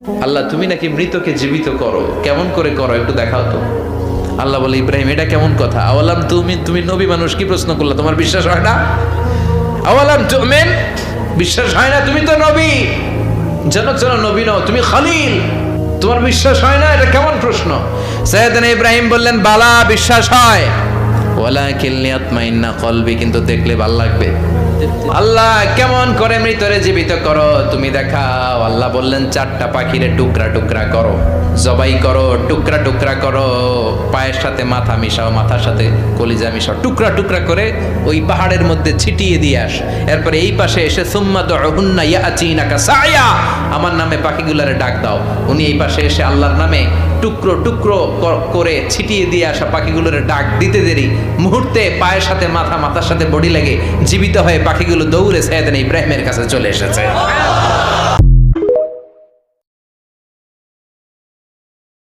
আল্লাহ তুমি নাকি মৃতকে জীবিত করো, কেমন করে করো একটু দেখাও তো। আল্লাহ বলে, ইব্রাহিম এটা কেমন কথা? আওয়ালাম তুমি নবী মানুষ, কি প্রশ্ন করলা? তোমার বিশ্বাস হয় না? আওয়ালাম তুমিন, বিশ্বাস হয় না? তুমি তো নবী, যেন নবী নও, তুমি খলিল, তোমার বিশ্বাস হয় না? এটা কেমন প্রশ্ন? সাইয়েদনা ইব্রাহিম বললেন, বালা, বিশ্বাস হয়, ওয়ালাকিন লিয়াতমাইন্না কলবি, কিন্তু দেখলে ভালো লাগবে। আল্লাহ কেমন করে মৃতরে জীবিত করো তুমি দেখাও। আল্লাহ বললেন, 4টা পাখিরে টুকরা টুকরা করো, জবাই করো, টুকরা টুকরা করো, পায়ের সাথে মাথা মিশাও, মাথার সাথে কলিজা মিশাও, টুকরা টুকরা করে ওই পাহাড়ের মধ্যে ছিটিয়ে দিয়ে আস। এরপরে এই পাশে এসে সুম্মা দুহুন্না ইয়াতিনাকা সায়া, আমার নামে পাখিগুলারে ডাক দাও। উনি এই পাশে এসে আল্লাহর নামে টুকরো টুকরো করে ছিটিয়ে দিয়ে আসা পাখিগুলোর ডাক দিতে দেরি মুহূর্তে পায়ের সাথে মাথা, মাথার সাথে বডি লেগে জীবিত হয়ে পাখিগুলো দৌড়ে সাইয়েদনা ইব্রাহিমের কাছে চলে এসেছে।